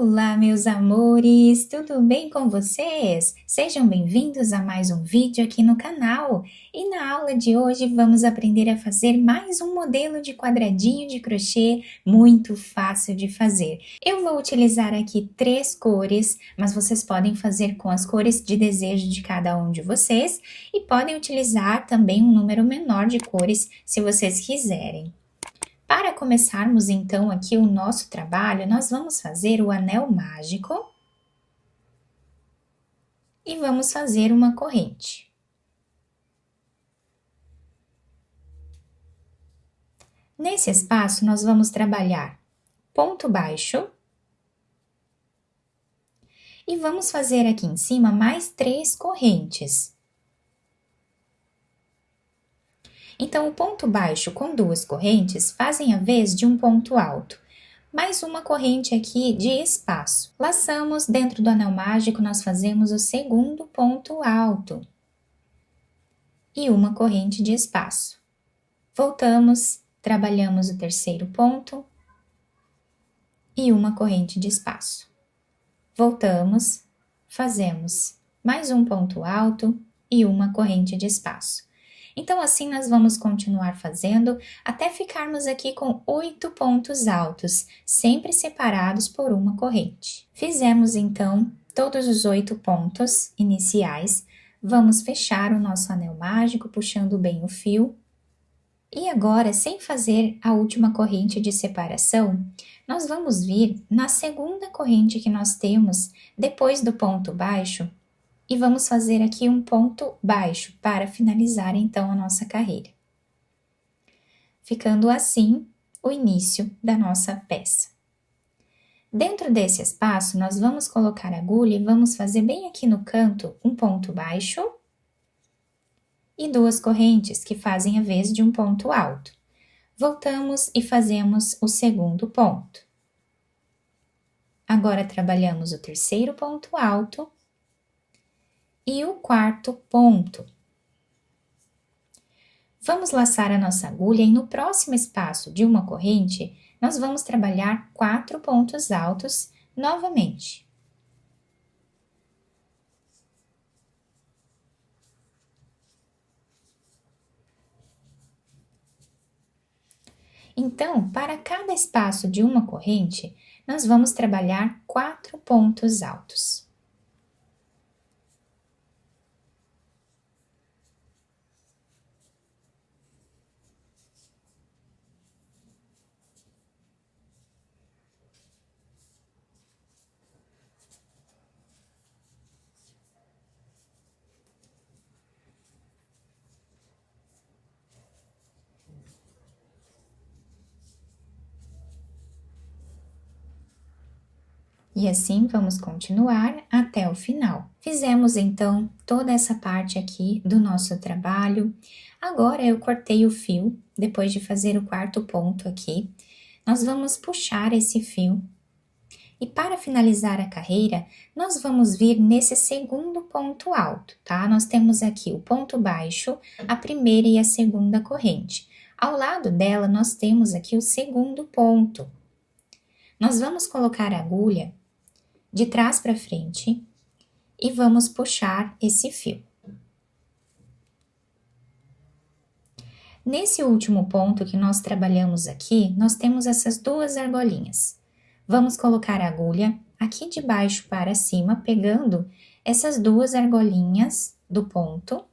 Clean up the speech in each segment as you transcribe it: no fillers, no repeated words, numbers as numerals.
Olá, meus amores! Tudo bem com vocês? Sejam bem-vindos a mais um vídeo aqui no canal. E na aula de hoje vamos aprender a fazer mais um modelo de quadradinho de crochê muito fácil de fazer. Eu vou utilizar aqui 3 cores, mas vocês podem fazer com as cores de desejo de cada um de vocês e podem utilizar também um número menor de cores se vocês quiserem. Para começarmos então aqui o nosso trabalho, nós vamos fazer o anel mágico e vamos fazer uma corrente. Nesse espaço, nós vamos trabalhar ponto baixo e vamos fazer aqui em cima mais 3 correntes. Então, o ponto baixo com 2 correntes fazem a vez de um ponto alto. Mais uma corrente aqui de espaço. Laçamos dentro do anel mágico, nós fazemos o segundo ponto alto. E uma corrente de espaço. Voltamos, trabalhamos o terceiro ponto. E uma corrente de espaço. Voltamos, fazemos mais um ponto alto e uma corrente de espaço. Então, assim, nós vamos continuar fazendo até ficarmos aqui com 8 pontos altos, sempre separados por uma corrente. Fizemos, então, todos os 8 pontos iniciais. Vamos fechar o nosso anel mágico, puxando bem o fio. E agora, sem fazer a última corrente de separação, nós vamos vir na segunda corrente que nós temos depois do ponto baixo, e vamos fazer aqui um ponto baixo para finalizar então a nossa carreira. Ficando assim o início da nossa peça. Dentro desse espaço, nós vamos colocar a agulha e vamos fazer bem aqui no canto um ponto baixo e 2 correntes que fazem a vez de um ponto alto. Voltamos e fazemos o segundo ponto. Agora trabalhamos o terceiro ponto alto e o quarto ponto. Vamos laçar a nossa agulha e no próximo espaço de uma corrente, nós vamos trabalhar 4 pontos altos novamente. Então, para cada espaço de uma corrente, nós vamos trabalhar 4 pontos altos. E assim vamos continuar até o final. Fizemos então toda essa parte aqui do nosso trabalho. Agora eu cortei o fio, depois de fazer o quarto ponto aqui. Nós vamos puxar esse fio. E para finalizar a carreira, nós vamos vir nesse segundo ponto alto, tá? Nós temos aqui o ponto baixo, a primeira e a segunda corrente. Ao lado dela, nós temos aqui o segundo ponto. Nós vamos colocar a agulha de trás para frente e vamos puxar esse fio. Nesse último ponto que nós trabalhamos aqui, nós temos essas 2 argolinhas. Vamos colocar a agulha aqui de baixo para cima, pegando essas 2 argolinhas do ponto.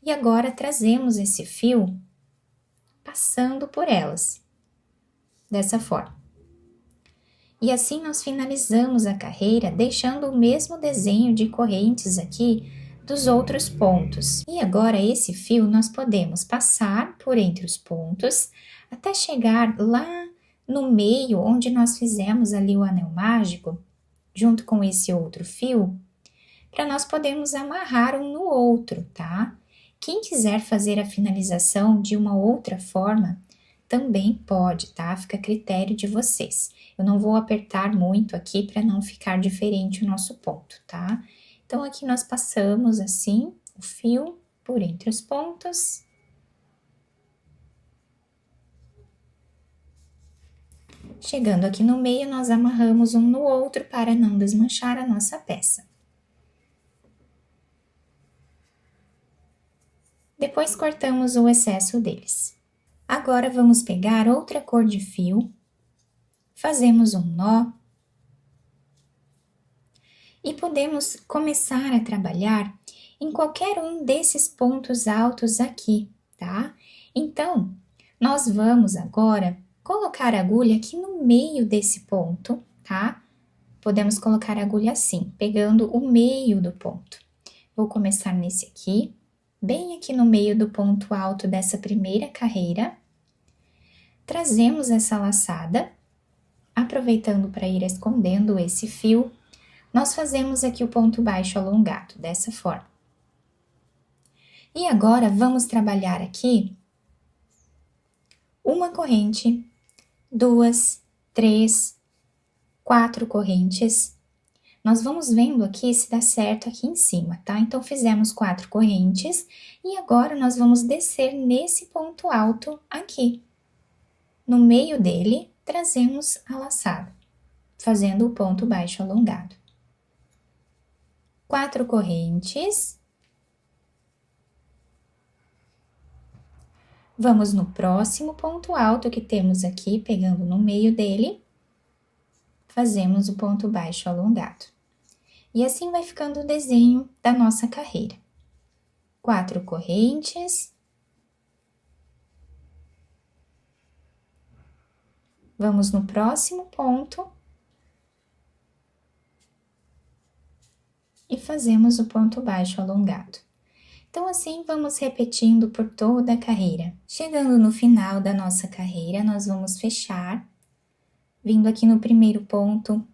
E agora trazemos esse fio passando por elas, dessa forma. E assim nós finalizamos a carreira, deixando o mesmo desenho de correntes aqui dos outros pontos. E agora esse fio nós podemos passar por entre os pontos, até chegar lá no meio, onde nós fizemos ali o anel mágico, junto com esse outro fio, para nós podermos amarrar um no outro, tá? Quem quiser fazer a finalização de uma outra forma, também pode, tá? Fica a critério de vocês. Eu não vou apertar muito aqui para não ficar diferente o nosso ponto, tá? Então, aqui nós passamos assim o fio por entre os pontos. Chegando aqui no meio, nós amarramos um no outro para não desmanchar a nossa peça. Depois cortamos o excesso deles. Agora, vamos pegar outra cor de fio, fazemos um nó e podemos começar a trabalhar em qualquer um desses pontos altos aqui, tá? Então, nós vamos agora colocar a agulha aqui no meio desse ponto, tá? Podemos colocar a agulha assim, pegando o meio do ponto. Vou começar nesse aqui, bem aqui no meio do ponto alto dessa primeira carreira. Trazemos essa laçada, aproveitando para ir escondendo esse fio, nós fazemos aqui o ponto baixo alongado, dessa forma. E agora, vamos trabalhar aqui uma corrente, 2, 3, 4 correntes. Nós vamos vendo aqui se dá certo aqui em cima, tá? Então, fizemos 4 correntes e agora nós vamos descer nesse ponto alto aqui. No meio dele, trazemos a laçada, fazendo o ponto baixo alongado. 4 correntes. Vamos no próximo ponto alto que temos aqui, pegando no meio dele, fazemos o ponto baixo alongado. E assim vai ficando o desenho da nossa carreira. 4 correntes. Vamos no próximo ponto. E fazemos o ponto baixo alongado. Então, assim, vamos repetindo por toda a carreira. Chegando no final da nossa carreira, nós vamos fechar. Vindo aqui no primeiro ponto,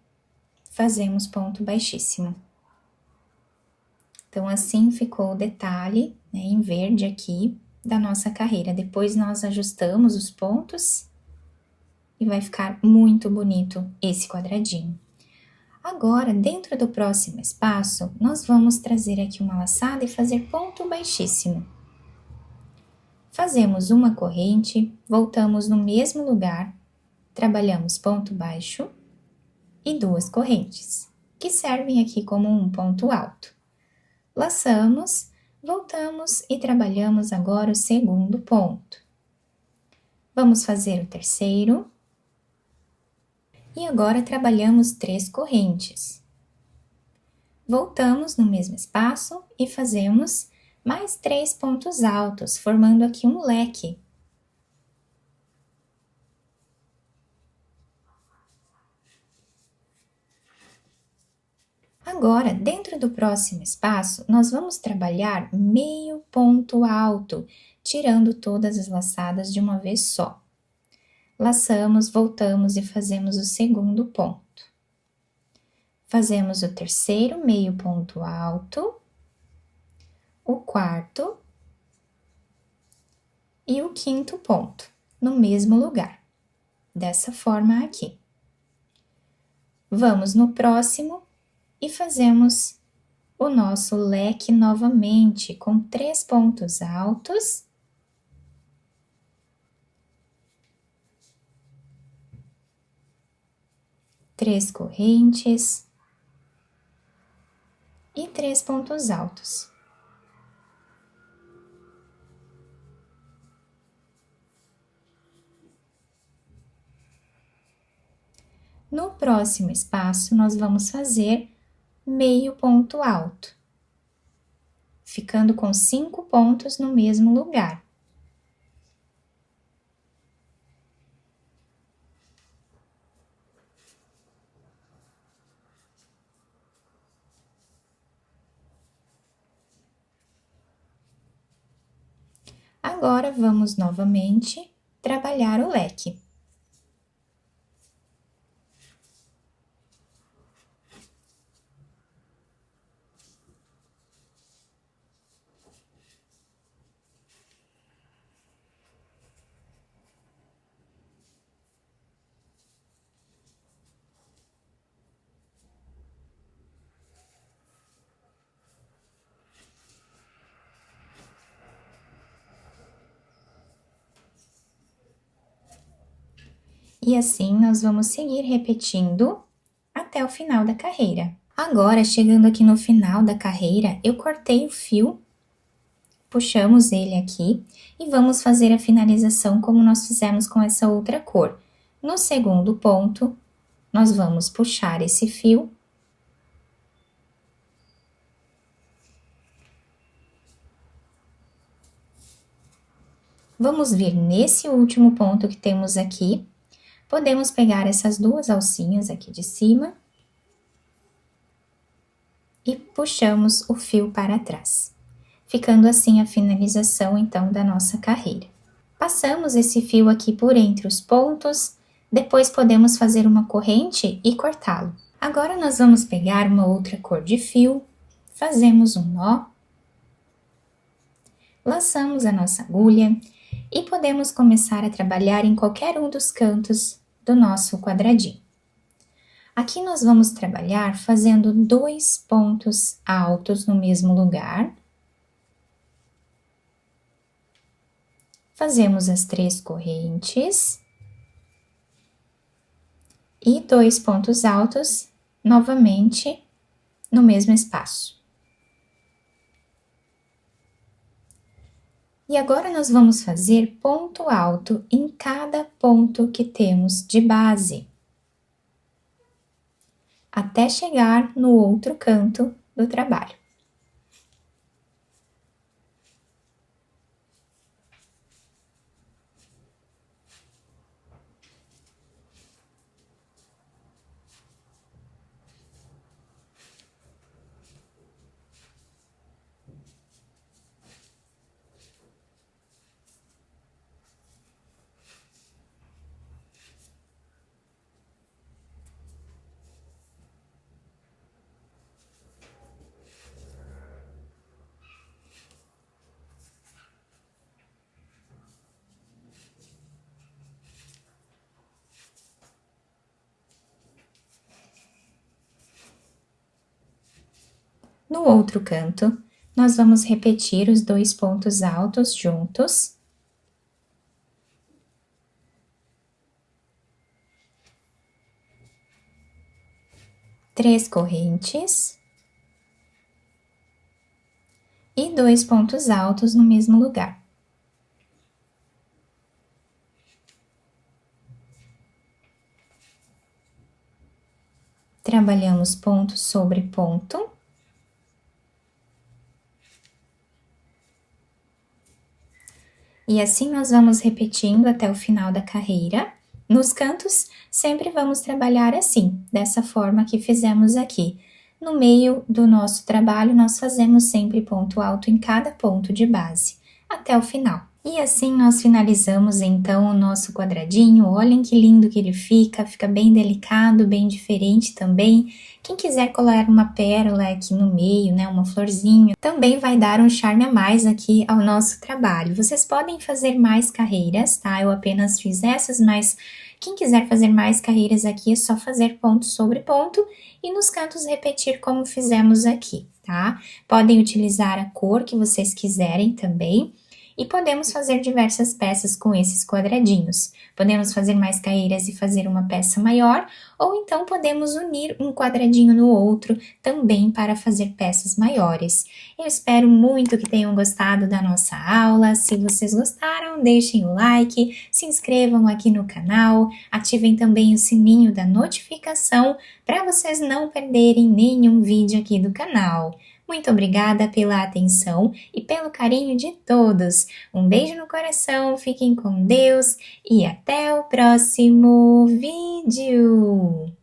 fazemos ponto baixíssimo. Então, assim ficou o detalhe, né, em verde aqui da nossa carreira. Depois, nós ajustamos os pontos e vai ficar muito bonito esse quadradinho. Agora, dentro do próximo espaço, nós vamos trazer aqui uma laçada e fazer ponto baixíssimo. Fazemos uma corrente, voltamos no mesmo lugar, trabalhamos ponto baixo e 2 correntes, que servem aqui como um ponto alto. Laçamos, voltamos e trabalhamos agora o segundo ponto. Vamos fazer o terceiro. E agora, trabalhamos 3 correntes. Voltamos no mesmo espaço e fazemos mais 3 pontos altos, formando aqui um leque. Agora, dentro do próximo espaço, nós vamos trabalhar meio ponto alto, tirando todas as laçadas de uma vez só. Laçamos, voltamos e fazemos o segundo ponto. Fazemos o terceiro meio ponto alto, o quarto e o quinto ponto, no mesmo lugar, dessa forma aqui. Vamos no próximo e fazemos o nosso leque novamente, com 3 pontos altos. Três correntes e 3 pontos altos. No próximo espaço, nós vamos fazer meio ponto alto, ficando com 5 pontos no mesmo lugar. Agora, vamos novamente trabalhar o leque. E assim nós vamos seguir repetindo até o final da carreira. Agora, chegando aqui no final da carreira, eu cortei o fio, puxamos ele aqui e vamos fazer a finalização como nós fizemos com essa outra cor. No segundo ponto, nós vamos puxar esse fio. Vamos vir nesse último ponto que temos aqui. Podemos pegar essas duas alcinhas aqui de cima e puxamos o fio para trás, ficando assim a finalização, então, da nossa carreira. Passamos esse fio aqui por entre os pontos, depois podemos fazer uma corrente e cortá-lo. Agora, nós vamos pegar uma outra cor de fio, fazemos um nó, laçamos a nossa agulha e podemos começar a trabalhar em qualquer um dos cantos do nosso quadradinho. Aqui nós vamos trabalhar fazendo 2 pontos altos no mesmo lugar. Fazemos as 3 correntes. E 2 pontos altos, novamente, no mesmo espaço. E agora nós vamos fazer ponto alto em cada ponto que temos de base, até chegar no outro canto do trabalho. No outro canto, nós vamos repetir os 2 pontos altos juntos. Três correntes. E 2 pontos altos no mesmo lugar. Trabalhamos ponto sobre ponto. E assim nós vamos repetindo até o final da carreira. Nos cantos, sempre vamos trabalhar assim, dessa forma que fizemos aqui. No meio do nosso trabalho, nós fazemos sempre ponto alto em cada ponto de base, até o final. E assim nós finalizamos então o nosso quadradinho. Olhem que lindo que ele fica bem delicado, bem diferente também. Quem quiser colar uma pérola aqui no meio, né, uma florzinha, também vai dar um charme a mais aqui ao nosso trabalho. Vocês podem fazer mais carreiras, tá? Eu apenas fiz essas, mas quem quiser fazer mais carreiras aqui é só fazer ponto sobre ponto e nos cantos repetir como fizemos aqui, tá? Podem utilizar a cor que vocês quiserem também. E podemos fazer diversas peças com esses quadradinhos. Podemos fazer mais carreiras e fazer uma peça maior, ou então podemos unir um quadradinho no outro também para fazer peças maiores. Eu espero muito que tenham gostado da nossa aula. Se vocês gostaram, deixem o like, se inscrevam aqui no canal, ativem também o sininho da notificação para vocês não perderem nenhum vídeo aqui do canal. Muito obrigada pela atenção e pelo carinho de todos. Um beijo no coração, fiquem com Deus e até o próximo vídeo!